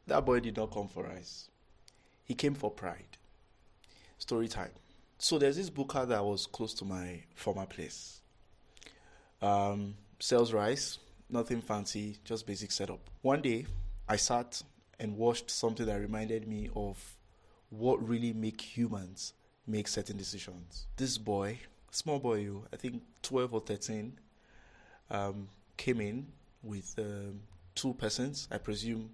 That boy did not come for rice. He came for pride. Story time. So there's this booker that was close to my former place. Sells rice, nothing fancy, just basic setup. One day, I sat and watched something that reminded me of what really make humans make certain decisions. This boy, small boy, I think 12 or 13, came in with two persons, I presume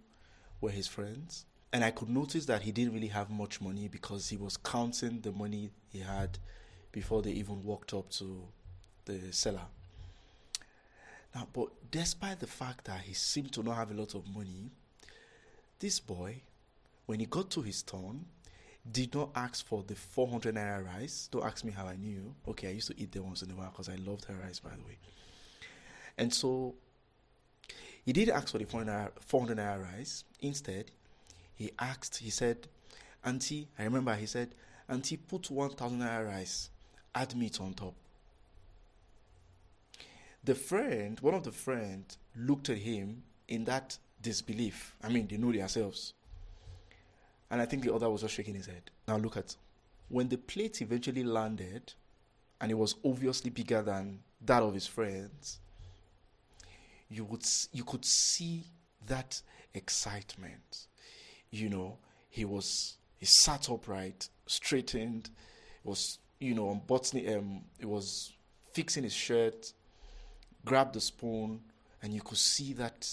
were his friends. And I could notice that he didn't really have much money because he was counting the money he had before they even walked up to the seller. Now, but despite the fact that he seemed to not have a lot of money, this boy, when he got to his turn, did not ask for the 400 naira rice. Don't ask me how I knew. Okay, I used to eat them once in a while because I loved her rice, by the way. And so, he didn't ask for the 400 naira rice. Instead, he said, Auntie, I remember he said, Auntie, put 1,000 naira rice, add meat on top. One of the friends, looked at him in that disbelief. I mean, they know themselves. And I think the other was just shaking his head. Now look at, when the plate eventually landed, and it was obviously bigger than that of his friends, you could see that excitement. You know, he sat upright, straightened, unbuttoning, he was fixing his shirt, grabbed the spoon, and you could see that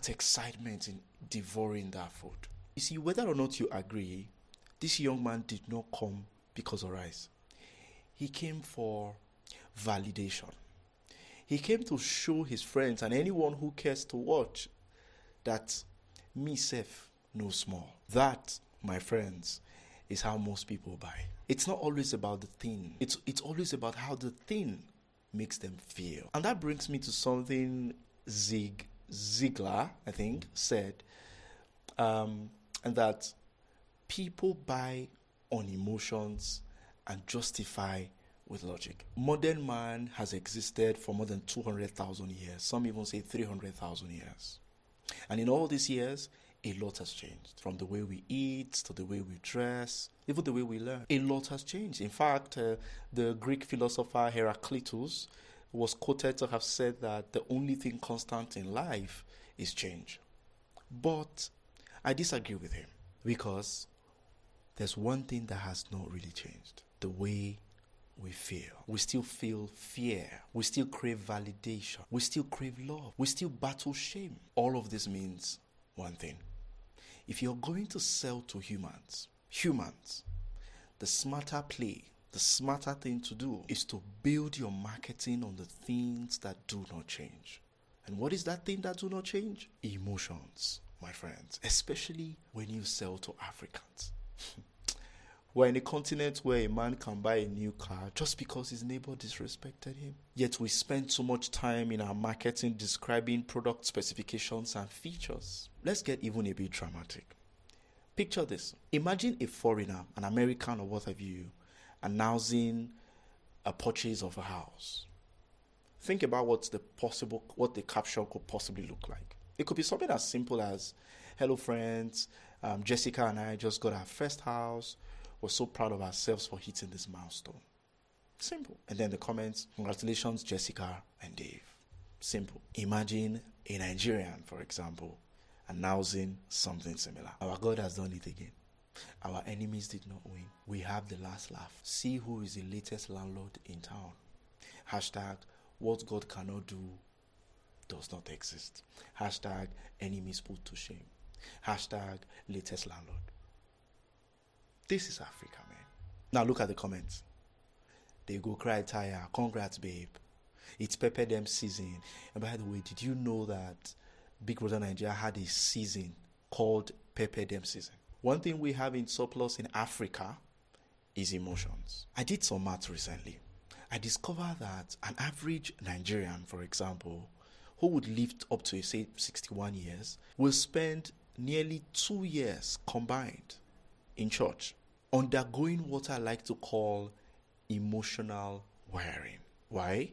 excitement in devouring that food. You see, whether or not you agree, this young man did not come because of rice. He came for validation. He came to show his friends and anyone who cares to watch that me self no small. That, my friends, is how most people buy. It's not always about the thing. It's always about how the thing makes them feel. And that brings me to something Ziegler, I think, said, and that people buy on emotions and justify with logic. Modern man has existed for more than 200,000 years. Some even say 300,000 years. And in all these years, a lot has changed. From the way we eat, to the way we dress, even the way we learn. A lot has changed. In fact, the Greek philosopher Heraclitus was quoted to have said that the only thing constant in life is change. But I disagree with him, because there's one thing that has not really changed. The way we feel. We still feel fear. We still crave validation. We still crave love. We still battle shame. All of this means one thing. If you're going to sell to humans, the smarter play, the smarter thing to do is to build your marketing on the things that do not change. And what is that thing that do not change? Emotions, my friends, especially when you sell to Africans. We're in a continent where a man can buy a new car just because his neighbor disrespected him. Yet we spend so much time in our marketing describing product specifications and features. Let's get even a bit dramatic. Picture this. Imagine a foreigner, an American or what have you, announcing a purchase of a house. Think about what the caption could possibly look like. It could be something as simple as, "Hello friends, Jessica and I just got our first house. We're so proud of ourselves for hitting this milestone." Simple. And then the comments, "Congratulations, Jessica and Dave." Simple. Imagine a Nigerian, for example, announcing something similar. "Our God has done it again. Our enemies did not win. We have the last laugh. See who is the latest landlord in town." Hashtag, "What God cannot do does not exist." Hashtag, "Enemies put to shame." Hashtag, "Latest landlord." This is Africa, man. Now look at the comments. They go cry tire. "Congrats, babe. It's pepper them season." And by the way, did you know that Big Brother Nigeria had a season called Pepper them season? One thing we have in surplus in Africa is emotions. I did some math recently. I discovered that an average Nigerian, for example, who would live up to, say, 61 years, will spend nearly 2 years combined in church, undergoing what I like to call emotional wiring. Why?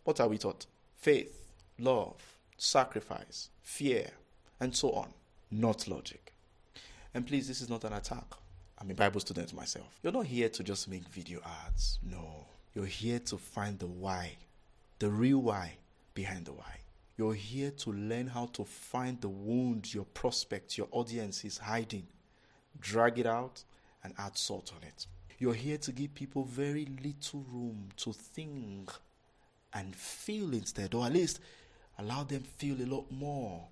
What are we taught? Faith, love, sacrifice, fear, and so on. not logic. And please, this is not an attack. I'm a Bible student myself. You're not here to just make video ads. No. You're here to find the why, the real why behind the why. You're here to learn how to find the wound your prospect, your audience is hiding, drag it out, and add salt on it. You're here to give people very little room to think and feel instead, or at least allow them feel a lot more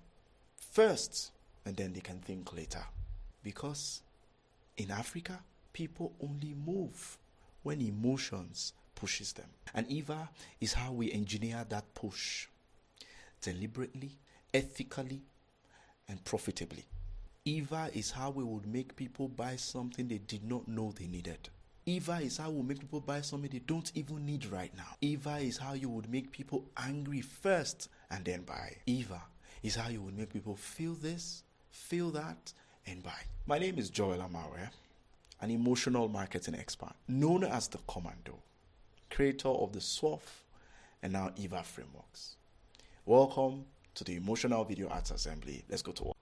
first, and then they can think later. Because in Africa, people only move when emotions pushes them. And EVAA is how we engineer that push deliberately, ethically, and profitably. EVAA is how we would make people buy something they did not know they needed. EVAA is how we make people buy something they don't even need right now. EVAA is how you would make people angry first and then buy. EVAA is how you would make people feel this, feel that, and buy. My name is Joel Amawe, an emotional marketing expert known as the Commando, creator of the SWOF and now EVAA Frameworks. Welcome to the Emotional Video Arts Assembly. Let's go to work.